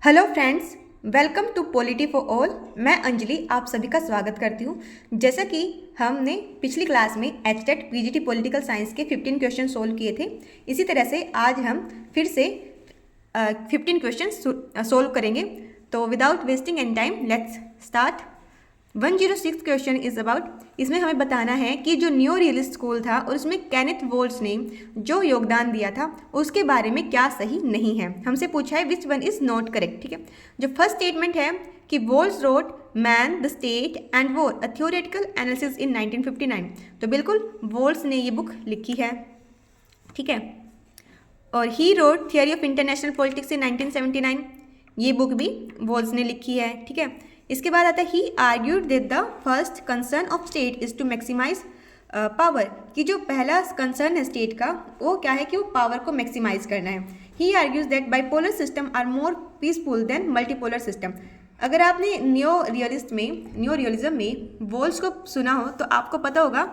Hello friends, welcome to polity for all. मैं अंजलि आप सभी का स्वागत करती हूँ। जैसा कि हमने पिछली क्लास में एचटेट पीजीटी पॉलिटिकल साइंस के 15 क्वेश्चन सोल्व किए थे, इसी तरह से आज हम फिर से 15 क्वेश्चन सोल्व करेंगे। तो without wasting any time let's start. 106 question is about, इसमें हमें बताना है कि जो न्यू रियलिस्ट स्कूल था और उसमें केनेथ वोल्स ने जो योगदान दिया था उसके बारे में क्या सही नहीं है। हमसे पूछा है which one is not correct. ठीक है, जो फर्स्ट स्टेटमेंट है कि Waltz wrote man the state and war a theoretical analysis in 1959, तो बिल्कुल वोल्स ने ये बुक लिखी है। ठीक है, और he wrote theory of international politics in 1979, ये बुक भी वोल्स ने लिखी है। ठीक है, इसके बाद आता है he argued that the first concern of state is to maximise power, कि जो पहला कंसर्न है स्टेट का वो क्या है कि वो पावर को मैक्सिमाइज करना है। He argues that bipolar system are more peaceful than multipolar system. अगर आपने न्यू रियलिज्म में वोल्स को सुना हो तो आपको पता होगा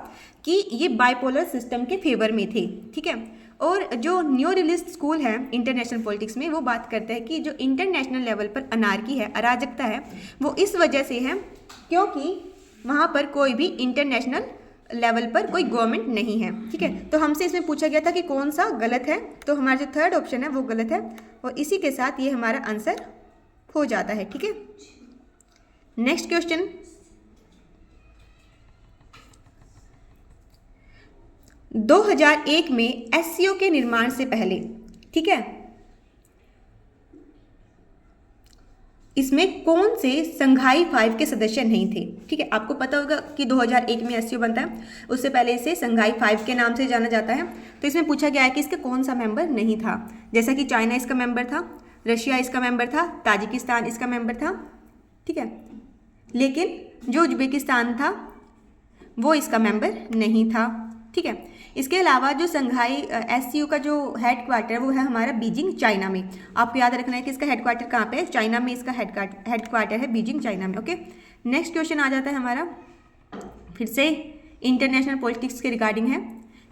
कि ये बाइपोलर सिस्टम के फेवर में थे। ठीक है, और जो न्यू रियलिस्ट स्कूल है इंटरनेशनल पॉलिटिक्स में वो बात करता है कि जो इंटरनेशनल लेवल पर अनार्की है, अराजकता है, वो इस वजह से है क्योंकि वहाँ पर कोई भी इंटरनेशनल लेवल पर कोई गवर्नमेंट नहीं है। ठीक है, तो हमसे इसमें पूछा गया था कि कौन सा गलत है, तो हमारा जो थर्ड ऑप्शन है वो गलत है और इसी के साथ ये हमारा आंसर हो जाता है। ठीक है, नेक्स्ट क्वेश्चन, दो 2001 में एससीओ के निर्माण से पहले, ठीक है, इसमें कौन से संघाई 5 के सदस्य नहीं थे। ठीक है, आपको पता होगा कि 2001 में एससीओ बनता है, उससे पहले इसे संघाई 5 के नाम से जाना जाता है। तो इसमें पूछा गया है कि इसका कौन सा मेंबर नहीं था, जैसा कि चाइना इसका मेंबर था, रशिया इसका मेंबर था, ताजिकिस्तान इसका मेंबर था। ठीक है, लेकिन जो उज्बेकिस्तान था वो इसका मेंबर नहीं था। ठीक है, इसके अलावा जो संघाई एससीओ का जो हेड क्वार्टर है वो है हमारा बीजिंग चाइना में। आपको याद रखना है कि इसका हेड क्वार्टर कहाँ पे है, चाइना में इसका हेड क्वार्टर है बीजिंग चाइना में। ओके, नेक्स्ट क्वेश्चन आ जाता है हमारा फिर से इंटरनेशनल पॉलिटिक्स के रिगार्डिंग है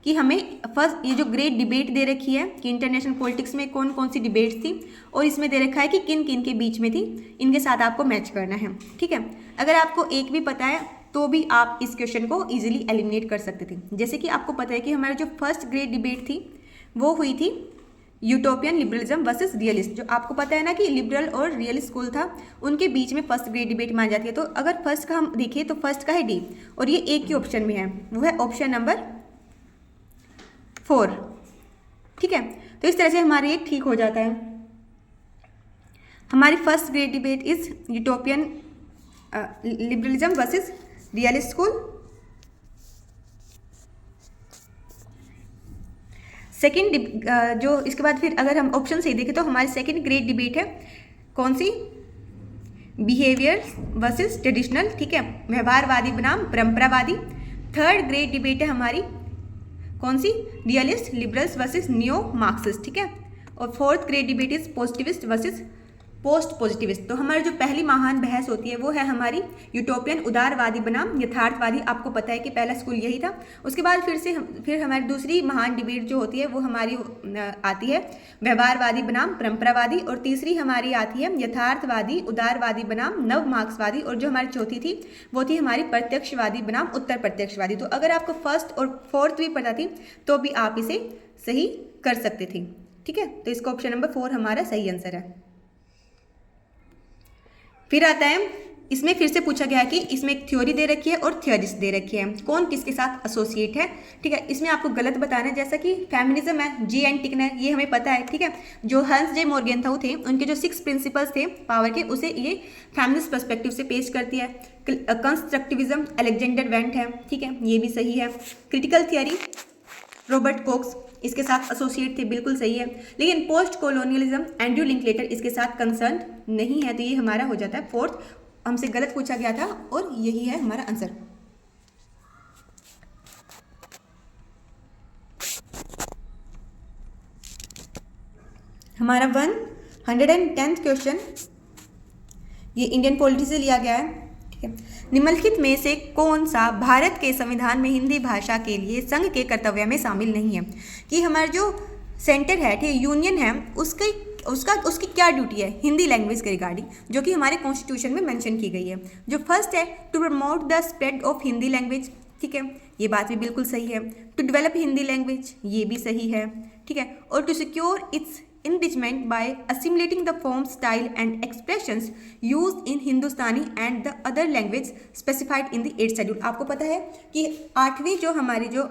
कि हमें फर्स्ट ये जो ग्रेट डिबेट दे रखी है कि इंटरनेशनल पॉलिटिक्स में कौन कौन सी डिबेट्स थी और इसमें दे रखा है कि किन किन के बीच में थी, इनके साथ आपको मैच करना है। ठीक है, अगर आपको एक भी पता है तो भी आप इस क्वेश्चन को इजीली एलिमिनेट कर सकते थे। जैसे कि आपको पता है कि हमारा जो फर्स्ट ग्रेट डिबेट थी वो हुई थी यूटोपियन लिबरलिज्म वर्सेस रियलिस्ट। जो आपको पता है ना कि लिबरल और रियलिस्ट स्कूल था, उनके बीच में फर्स्ट ग्रेट डिबेट मानी जाती है। तो अगर फर्स्ट का हम देखें तो फर्स्ट का है डी और ये एक ही ऑप्शन में है, वो है ऑप्शन नंबर 4। ठीक है, तो इस तरह से हमारे ये ठीक हो जाता है। हमारी first great debate is utopian liberalism versus realist school. Second जो इसके बाद फिर अगर हम ऑप्शन से देखें तो हमारी सेकेंड ग्रेट डिबेट है कौन सी, बिहेवियर वर्सेस ट्रेडिशनल। ठीक है, व्यवहारवादी बनाम परंपरावादी। थर्ड ग्रेट डिबेट है हमारी कौन सी, रियलिस्ट लिबरल्स वर्सेस न्यो मार्क्सिस्ट। ठीक है, और fourth great debate is positivist versus post positivist. तो हमारी जो पहली महान बहस होती है वो है हमारी यूटोपियन उदारवादी बनाम यथार्थवादी। आपको पता है कि पहला स्कूल यही था। उसके बाद फिर हमारी दूसरी महान डिबेट जो होती है वो हमारी आती है व्यवहारवादी बनाम परंपरावादी, और तीसरी हमारी आती है यथार्थवादी उदारवादी बनाम नव मार्क्सवादी, और जो हमारी चौथी थी वो थी हमारी प्रत्यक्षवादी बनाम उत्तर प्रत्यक्षवादी। तो अगर आपको फर्स्ट और फोर्थ भी पता थी तो भी आप इसे सही कर सकते थे। ठीक है, तो इसका ऑप्शन नंबर 4 हमारा सही आंसर है। फिर आता है, इसमें फिर से पूछा गया है कि इसमें एक थ्योरी दे रखी है और थियरिस्ट दे रखी है, कौन किसके साथ एसोसिएट है। ठीक है, इसमें आपको गलत बताना है, जैसा कि फेमिनिज्म है, जी एन टिकनर, ये हमें पता है। ठीक है, जो हंस जे मॉर्गन था वो थे, उनके जो 6 प्रिंसिपल्स थे पावर के, उसे ये फेमिनिस्ट पर्सपेक्टिव से पेश करती है। कंस्ट्रक्टिविज्म अलेक्जेंडर वेंट है। ठीक है, ये भी सही है। क्रिटिकल थियरी रॉबर्ट कॉक्स इसके साथ एसोसिएट थे, बिल्कुल सही है। लेकिन पोस्ट कॉलोनियलिज्म एंड्रयू लिंकलेटर इसके साथ कंसर्न नहीं है, तो ये हमारा हो जाता है 4th। हमसे गलत पूछा गया था और यही है हमारा आंसर। हमारा 110th क्वेश्चन ये इंडियन पॉलिटी से लिया गया है। निम्नलिखित में से कौन सा भारत के संविधान में हिंदी भाषा के लिए संघ के कर्तव्य में शामिल नहीं है, कि हमारा जो सेंटर है, ठीक यूनियन है, उसके उसकी क्या ड्यूटी है हिंदी लैंग्वेज के रिगार्डिंग, जो कि हमारे कॉन्स्टिट्यूशन में मेंशन की गई है। जो फर्स्ट है to promote the spread of Hindi language, ठीक है, ये बात भी बिल्कुल सही है। टू डेवलप हिंदी लैंग्वेज, ये भी सही है, ठीक है। और to secure its enrichment by assimilating the form, style and expressions used in Hindustani and the other language specified in the 8th schedule। आपको पता है कि 8वीं जो हमारी जो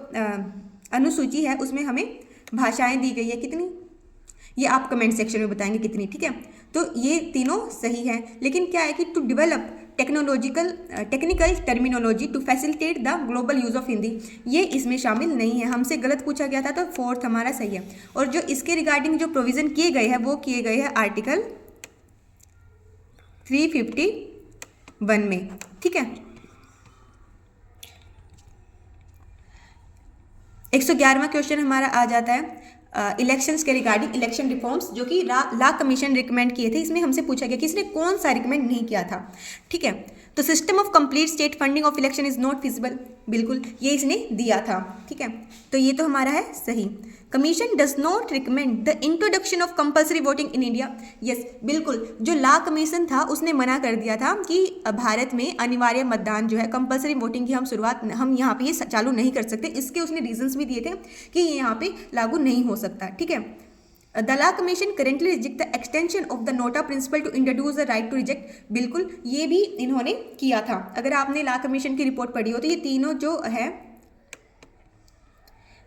अनुसूची है उसमें हमें भाषाएं दी गई है, कितनी, ये आप कमेंट सेक्शन में बताएंगे कितनी, ठीक है। तो ये तीनों सही है, लेकिन क्या है कि to develop technical terminology to facilitate the global use of Hindi, ये इसमें शामिल नहीं है, हमसे गलत पूछा गया था, तो 4th हमारा सही है। और जो इसके रिगार्डिंग जो प्रोविज़न किए गए हैं वो किए गए हैं आर्टिकल 351 में, ठीक है। 111वां क्वेश्चन हमारा आ जाता है इलेक्शंस के रिगार्डिंग, इलेक्शन रिफॉर्म्स, जो कि ला कमीशन रिकमेंड किए थे। इसमें हमसे पूछा गया कि इसने कौन सा रिकमेंड नहीं किया था, ठीक है। तो system of complete state funding of election is not feasible, बिल्कुल ये इसने दिया था, ठीक है। तो ये तो हमारा है सही। Commission does not recommend the introduction of compulsory voting in India, yes बिल्कुल, जो ला कमीशन था उसने मना कर दिया था कि भारत में अनिवार्य मतदान जो है, कंपल्सरी वोटिंग की हम यहाँ पे ये चालू नहीं कर सकते। इसके उसने रीजंस भी दिए थे कि ये यहाँ पे लागू नहीं हो सकता, ठीक है। The law commission currently reject the extension of the NOTA principle to introduce the right to reject, बिल्कुल ये भी इन्होंने किया था। अगर आपने ला कमीशन की रिपोर्ट पढ़ी हो तो ये तीनों जो है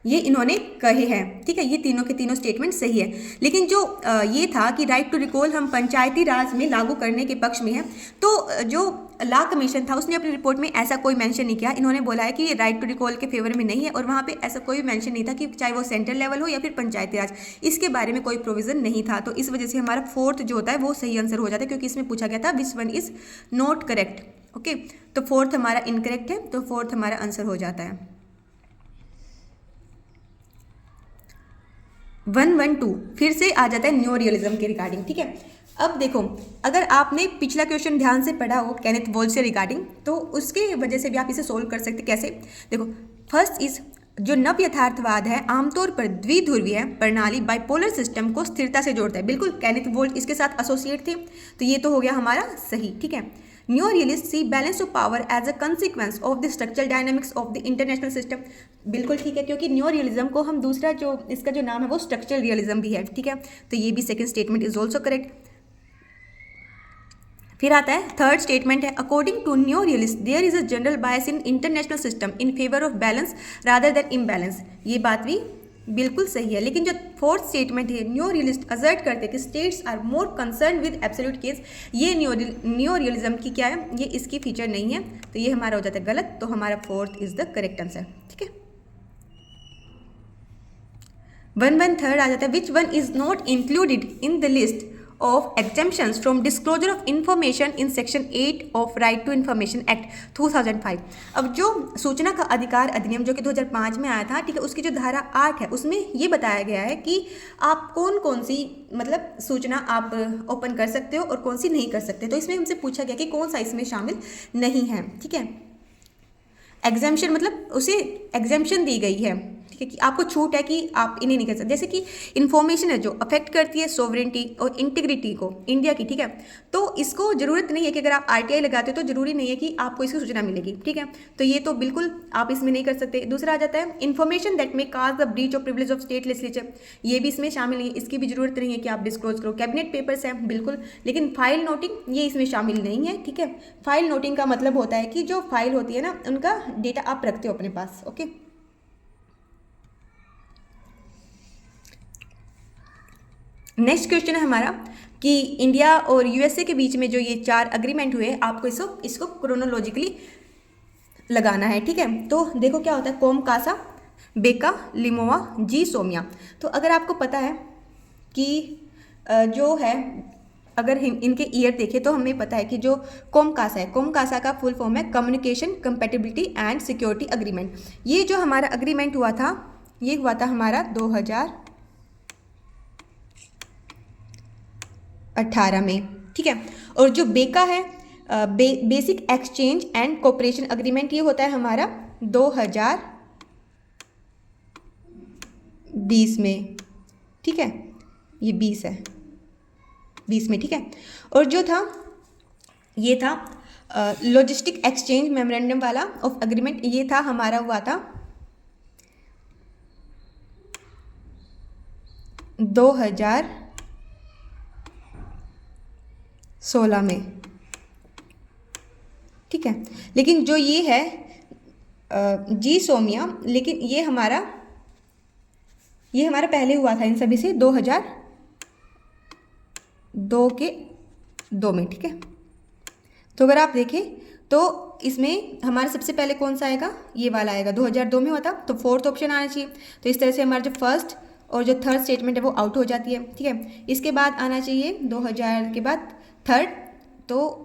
ये इन्होंने कहे हैं, ठीक है। ये तीनों के तीनों स्टेटमेंट सही है, लेकिन जो ये था कि राइट टू रिकॉल हम पंचायती राज में लागू करने के पक्ष में है, तो जो ला कमीशन था उसने अपनी रिपोर्ट में ऐसा कोई मेंशन नहीं किया। इन्होंने बोला है कि ये राइट टू रिकॉल के फेवर में नहीं है, और वहाँ पे ऐसा कोई मेंशन नहीं था कि चाहे वो सेंट्रल लेवल हो या फिर पंचायती राज, इसके बारे में कोई प्रोविजन नहीं था। तो इस वजह से हमारा 4th जो होता है वो सही आंसर हो जाता है, क्योंकि इसमें पूछा गया था विच one is not correct, okay. तो 4th हमारा इनकरेक्ट है, तो 4th हमारा आंसर हो जाता है। 112 फिर से आ जाता है न्यू रियलिज्म के रिगार्डिंग, ठीक है। अब देखो, अगर आपने पिछला क्वेश्चन ध्यान से पढ़ा हो केनेथ वोल्ज से रिगार्डिंग, तो उसके वजह से भी आप इसे सोल्व कर सकते। कैसे, देखो, फर्स्ट इज जो नव यथार्थवाद है आमतौर पर द्विध्रुवीय प्रणाली बाइपोलर सिस्टम को स्थिरता से जोड़ता है, बिल्कुल केनेथ वोल्ज इसके साथ एसोसिएट थे, तो ये तो हो गया हमारा सही, ठीक है। New realist see balance of power as a consequence of the structural dynamics of the international system, बिल्कुल ठीक है, क्योंकि न्यू रियलिज्म को हम दूसरा जो इसका जो नाम है वो स्ट्रक्चरल रियलिज्म भी है, ठीक है। तो ये भी second statement is also correct. फिर आता है थर्ड स्टेटमेंट है according to new realist there is a general bias in international system in favour of balance rather than imbalance, ये बात भी बिल्कुल सही है। लेकिन जो 4th स्टेटमेंट है न्यू रियलिस्ट अजर्ट करते हैं कि states are more concern with absolute case, ये न्यू रियलिज्म की क्या है, ये इसकी फीचर नहीं है, तो ये हमारा हो जाता है गलत। तो हमारा 4th is the correct answer, ठीक है। 113 आ जाता है which one is not included in the list of exemptions from disclosure of information in section 8 of right to information act 2005। अब जो सूचना का अधिकार अधिनियम जो कि 2005 में आया था, ठीक है, उसकी जो धारा 8 है उसमें ये बताया गया है कि आप कौन कौन सी मतलब सूचना आप ओपन कर सकते हो और कौन सी नहीं कर सकते। तो इसमें हमसे पूछा गया कि कौन सा इसमें शामिल नहीं है, ठीक है। एग्जाम्शन मतलब उसे एग्जाम्शन दी गई है, ठीक है, कि आपको छूट है कि आप इन्हें नहीं कर सकते। जैसे कि इन्फॉर्मेशन है जो अफेक्ट करती है सोवरेनिटी और इंटीग्रिटी को इंडिया की, ठीक है, तो इसको जरूरत नहीं है कि अगर आप RTI लगाते हो तो जरूरी नहीं है कि आपको इसकी सूचना मिलेगी, ठीक है। तो ये तो बिल्कुल आप इसमें नहीं कर सकते। दूसरा आ जाता है information that may cause the breach of privilege of state legislature, ये भी इसमें शामिल नहीं है, इसकी भी जरूरत नहीं है कि आप डिस्क्लोज करो। कैबिनेट पेपर्स हैं बिल्कुल, लेकिन फाइल नोटिंग ये इसमें शामिल नहीं है, ठीक है। फाइल नोटिंग का मतलब होता है कि जो फाइल होती है ना उनका डेटा आप रखते हो अपने पास, ओके। नेक्स्ट क्वेश्चन है हमारा कि इंडिया और USA के बीच में जो ये 4 अग्रीमेंट हुए आपको इसको क्रोनोलॉजिकली लगाना है, ठीक है। तो देखो क्या होता है, कोम कासा, बेका, लिमोआ, जी सोमिया। तो अगर आपको पता है कि जो है अगर इनके ईयर देखें तो हमें पता है कि जो कोम कासा है, कोम कासा का फुल फॉर्म है communication compatibility and security agreement. ये जो हमारा अग्रीमेंट हुआ था ये हुआ था हमारा 2018 में, ठीक है। और जो बेका है basic exchange and cooperation agreement, ये होता है हमारा 2020 में, ठीक है, ये 20 है, 20 में, ठीक है। और जो था ये था लॉजिस्टिक एक्सचेंज मेमोरेंडम वाला ऑफ एग्रीमेंट, ये था हमारा हुआ था 2016 में, ठीक है। लेकिन जो ये है जी सोमिया, लेकिन ये हमारा पहले हुआ था इन सभी से 2002 के 2 में, ठीक है। तो अगर आप देखें तो इसमें हमारा सबसे पहले कौन सा आएगा, ये वाला आएगा, 2002 में हुआ था, तो फोर्थ ऑप्शन आना चाहिए। तो इस तरह से हमारा जो फर्स्ट और जो थर्ड स्टेटमेंट है वो आउट हो जाती है, ठीक है। इसके बाद आना चाहिए 2000 के बाद थर्ड, तो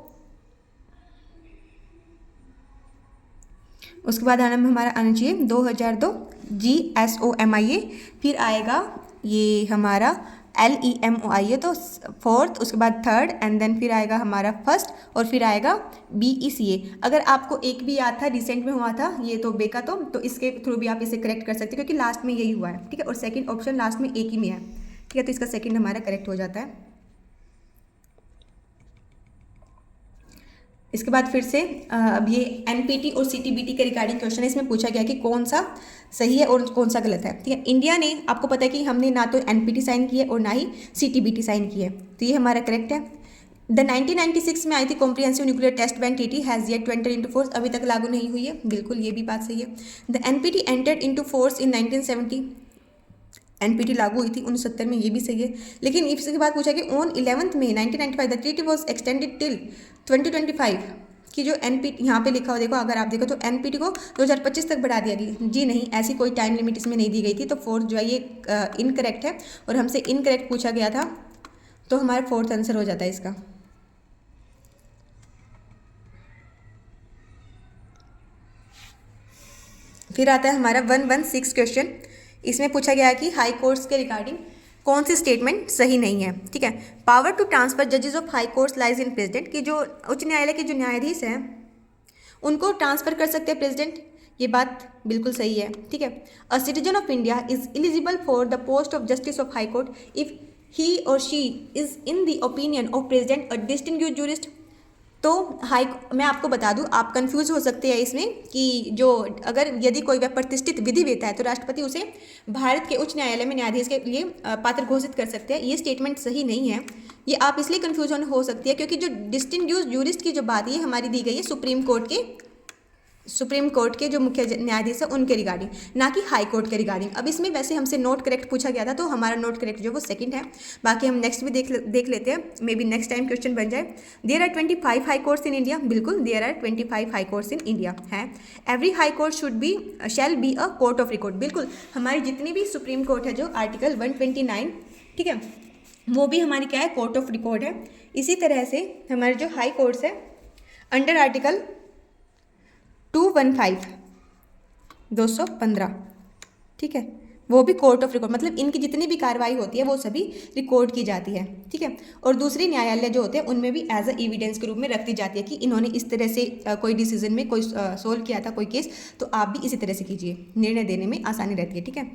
उसके बाद हमारा आना चाहिए 2002 GSOMIA, फिर आएगा ये हमारा LEMOIA, तो फोर्थ, उसके बाद थर्ड, एंड देन फिर आएगा हमारा फर्स्ट, और फिर आएगा BECA। अगर आपको एक भी याद था रिसेंट में हुआ था ये तो बेका, तो इसके थ्रू भी आप इसे करेक्ट कर सकते हैं क्योंकि लास्ट में यही हुआ है, ठीक है। और सेकंड ऑप्शन लास्ट में एक ही में है, ठीक है, तो इसका सेकंड हमारा करेक्ट हो जाता है। इसके बाद फिर से अब ये NPT और CTBT के रिगार्डिंग क्वेश्चन है। इसमें पूछा गया कि कौन सा सही है और कौन सा गलत है, ठीक है। इंडिया ने, आपको पता है कि हमने ना तो NPT साइन की है और ना ही CTBT साइन की है, तो ये हमारा करेक्ट है। द 1996 में आई थी comprehensive nuclear test ban treaty has yet to enter into force, अभी तक लागू नहीं हुई है, बिल्कुल ये भी बात सही है। The NPT entered into force in 1970, NPT लागू हुई थी 1970 में, ये भी सही है। लेकिन इसके बाद पूछा कि on 11 May 1995 the treaty was extended till 2025 कि जो NPT यहाँ पे लिखा हो, देखो अगर आप देखो तो NPT को 2025 तक बढ़ा दिया गया, जी नहीं, ऐसी कोई टाइम लिमिट इसमें नहीं दी गई थी। तो फोर्थ जो है ये इनकरेक्ट है और हमसे इनकरेक्ट पूछा गया था, तो हमारा फोर्थ आंसर हो जाता है इसका। फिर आता है हमारा 116 क्वेश्चन। इसमें पूछा गया है कि हाई कोर्ट्स के रिगार्डिंग कौन सी स्टेटमेंट सही नहीं है, ठीक है। पावर टू ट्रांसफर जजेस of high courts lies in president, कि जो उच्च न्यायालय के जो न्यायाधीश हैं उनको ट्रांसफर कर सकते हैं प्रेसिडेंट, ये बात बिल्कुल सही है, ठीक है। A citizen of India is eligible for the post of justice of high court if he और she is in the opinion of president a distinguished jurist. तो मैं आपको बता दूं, आप कंफ्यूज हो सकते हैं इसमें कि जो अगर यदि कोई वह प्रतिष्ठित विधिवेत्ता है तो राष्ट्रपति उसे भारत के उच्च न्यायालय में न्यायाधीश के लिए पात्र घोषित कर सकते हैं। ये स्टेटमेंट सही नहीं है, ये आप इसलिए कंफ्यूजन हो सकती है क्योंकि जो डिस्टिंग्विश्ड जूरिस्ट की जो बात है हमारी दी गई है सुप्रीम कोर्ट के जो मुख्य न्यायाधीश है उनके रिगार्डिंग, ना कि हाई कोर्ट के रिगार्डिंग। अब इसमें वैसे हमसे नोट करेक्ट पूछा गया था, तो हमारा नोट करेक्ट जो वो सेकंड है। बाकी हम नेक्स्ट भी देख लेते हैं, maybe next time question बन जाए। There are 25 high courts in India, बिल्कुल there are 25 high courts in India है। Every high court shall be a court of record, बिल्कुल हमारी जितनी भी सुप्रीम कोर्ट है जो आर्टिकल 129, ठीक है, वो भी हमारी क्या है, कोर्ट ऑफ रिकॉर्ड है। इसी तरह से हमारे जो हाई कोर्ट्स है अंडर आर्टिकल 215, ठीक है, वो भी कोर्ट ऑफ रिकॉर्ड, मतलब इनकी जितनी भी कार्रवाई होती है वो सभी रिकॉर्ड की जाती है, ठीक है। और दूसरी न्यायालय जो होते हैं उनमें भी एज अ एविडेंस के रूप में रख दी जाती है कि इन्होंने इस तरह से कोई डिसीजन में कोई सोल्व किया था कोई केस, तो आप भी इसी तरह से कीजिए, निर्णय देने में आसानी रहती है, ठीक है।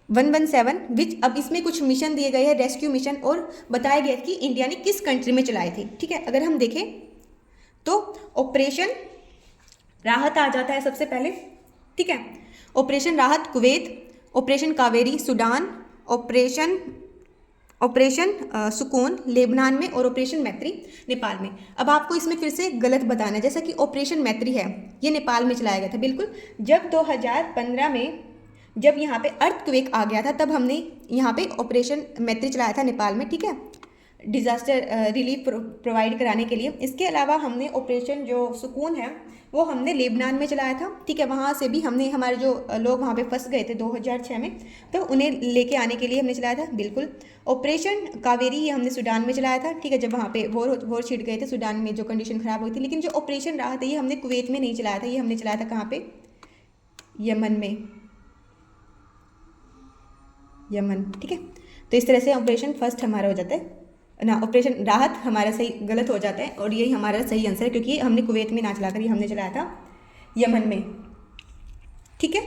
117 विच, अब इसमें कुछ मिशन दिए गए हैं, रेस्क्यू मिशन, और बताया गया कि इंडिया ने किस कंट्री में चलाए थे, ठीक है। अगर हम देखें तो ऑपरेशन राहत आ जाता है सबसे पहले, ठीक है। ऑपरेशन राहत Kuwait, operation Kaveri Sudan, operation सुकून लेबनान में, और ऑपरेशन मैत्री नेपाल में। अब आपको इसमें फिर से गलत बताना है, जैसा कि ऑपरेशन मैत्री है ये नेपाल में चलाया गया था, बिल्कुल। जब 2015 में जब यहाँ पे अर्थक्वेक आ गया था तब हमने यहाँ पे ऑपरेशन मैत्री चलाया था नेपाल में, ठीक है, डिज़ास्टर रिलीफ प्रोवाइड कराने के लिए। इसके अलावा हमने ऑपरेशन जो सुकून है वो हमने लेबनान में चलाया था, ठीक है। वहाँ से भी हमने हमारे जो लोग वहाँ पे फंस गए थे 2006 में, तो उन्हें लेके आने के लिए हमने चलाया था, बिल्कुल। ऑपरेशन कावेरी ये हमने सूडान में चलाया था, ठीक है, जब वहाँ पे वोर छिड़ गए थे सूडान में, जो कंडीशन ख़राब हुई थी। लेकिन जो ऑपरेशन राहत है ये हमने कुवैत में नहीं चलाया था, ये हमने चलाया था कहाँ पर, यमन में, यमन, ठीक है। तो इस तरह से ऑपरेशन फर्स्ट हमारा हो जाता है ना, ऑपरेशन राहत हमारा सही गलत हो जाता है, और यही हमारा सही आंसर है क्योंकि हमने कुवैत में ना चलाकर ये हमने चलाया था यमन में, ठीक है।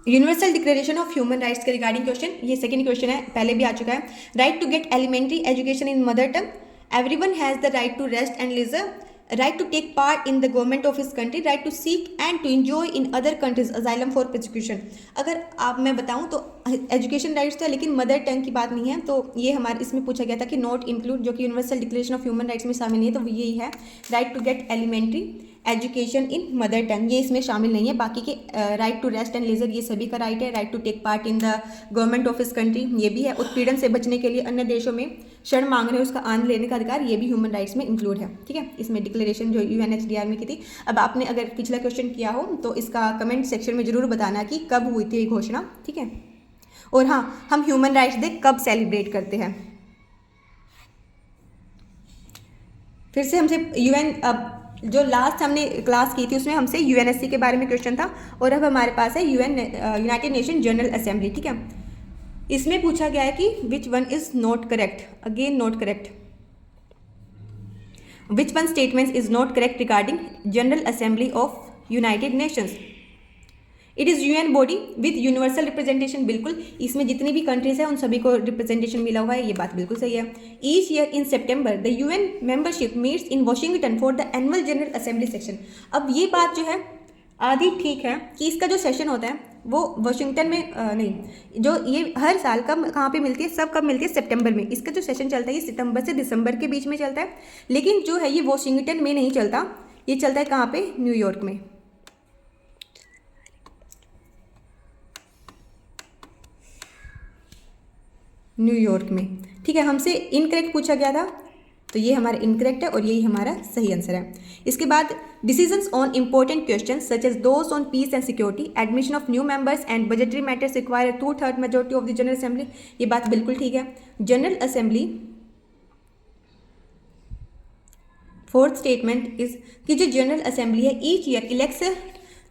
Universal declaration of human rights के रिगार्डिंग क्वेश्चन, ये सेकंड क्वेश्चन है, पहले भी आ चुका है। Right to get elementary education in mother tongue, everyone has the right to rest and leisure, right to take part in the government of his country, right to seek and to enjoy in other countries asylum for prosecution. अगर आप मैं बताऊं तो education rights था, लेकिन mother tongue की बात नहीं है, तो ये हमारे इसमें पूछा गया था कि नॉट इंक्लूड, जो कि universal declaration of human rights में शामिल नहीं है, तो वो यही है, right to get elementary education in mother tongue, ये इसमें शामिल नहीं है। बाकी के right to rest and leisure ये सभी का राइट है। Right to take part in the government of his country ये भी है। उत्पीड़न से बचने के लिए अन्य देशों में शरण मांग रहे हैं उसका आनंद लेने का अधिकार, ये भी ह्यूमन राइट्स में इंक्लूड है। ठीक है, इसमें डिक्लेरेशन जो UNHCR में की थी। अब आपने अगर पिछला क्वेश्चन किया हो तो इसका कमेंट सेक्शन में जरूर बताना कि कब हुई थी ये घोषणा। ठीक है, और हाँ, हम ह्यूमन राइट्स डे कब सेलिब्रेट करते हैं। फिर से हमसे UN जो लास्ट हमने क्लास की थी उसमें हमसे UNSC के बारे में क्वेश्चन था, और अब हमारे पास है यूनाइटेड नेशन जनरल असेंबली। ठीक है, इसमें पूछा गया है कि विच one is not correct, again not correct, which one statement is not correct regarding general assembly of United Nations. It is UN body with universal representation, बिल्कुल इसमें जितनी भी कंट्रीज हैं उन सभी को रिप्रेजेंटेशन मिला हुआ है, ये बात बिल्कुल सही है। Each year in September the UN membership meets in Washington for the annual general assembly session. अब ये बात जो है आधी ठीक है कि इसका जो सेशन होता है वो वॉशिंगटन में नहीं, जो ये हर साल कब कहाँ पे मिलती है, सब कब मिलती है, सितंबर में। इसका जो सेशन चलता है ये सितंबर से दिसंबर के बीच में चलता है, लेकिन जो है ये वॉशिंगटन में नहीं चलता, ये चलता है कहाँ पे, न्यूयॉर्क में। न्यूयॉर्क में। ठीक है, हमसे इनकरेक्ट पूछा गया था, तो ये हमारा इनकरेक्ट है और यही हमारा सही आंसर है। इसके बाद decisions on important question such as those on peace and security, admission of new members and budgetary matters require 2/3 majority of the general assembly, ये बात बिल्कुल ठीक है। General assembly fourth statement is कि जो जनरल असेंबली है each year elects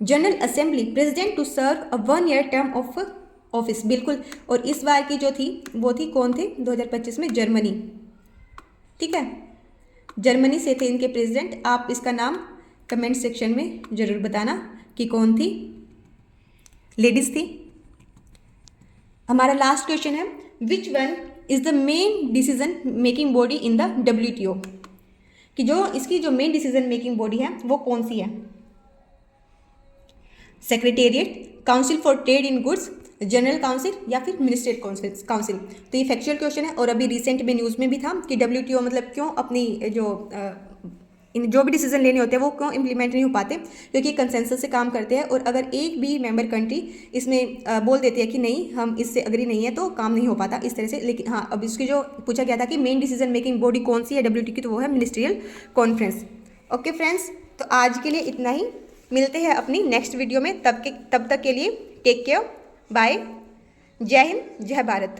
general assembly president to serve a 1 year term of office, बिल्कुल। और इस बार की जो थी वो थी कौन थे, 2025 में जर्मनी। ठीक है, जर्मनी से थे इनके प्रेसिडेंट। आप इसका नाम कमेंट सेक्शन में जरूर बताना कि कौन थी, लेडीज थी। हमारा लास्ट क्वेश्चन है, which one is the main decision making body in the WTO, कि जो इसकी जो मेन डिसीजन मेकिंग बॉडी है वो कौन सी है। Secretariat, council for trade in goods, general council या फिर मिनिस्ट्रियल काउंसिल। तो ये फैक्चुअल क्वेश्चन है, और अभी रिसेंट में न्यूज़ में भी था कि WTO मतलब क्यों अपनी जो भी डिसीजन लेने होते हैं वो क्यों इम्प्लीमेंट नहीं हो पाते, क्योंकि कंसेंसस से काम करते हैं, और अगर एक भी मेंबर कंट्री इसमें बोल देती है कि नहीं हम इससे अग्री नहीं है तो काम नहीं हो पाता इस तरह से। लेकिन हाँ, अब इसकी जो पूछा गया था कि मेन डिसीजन मेकिंग बॉडी कौन सी है WTO की, तो वो है मिनिस्ट्रियल कॉन्फ्रेंस। ओके फ्रेंड्स, तो आज के लिए इतना ही, मिलते हैं अपनी नेक्स्ट वीडियो में, तब तक के लिए टेक केयर, बाय, जय हिंद, जय भारत।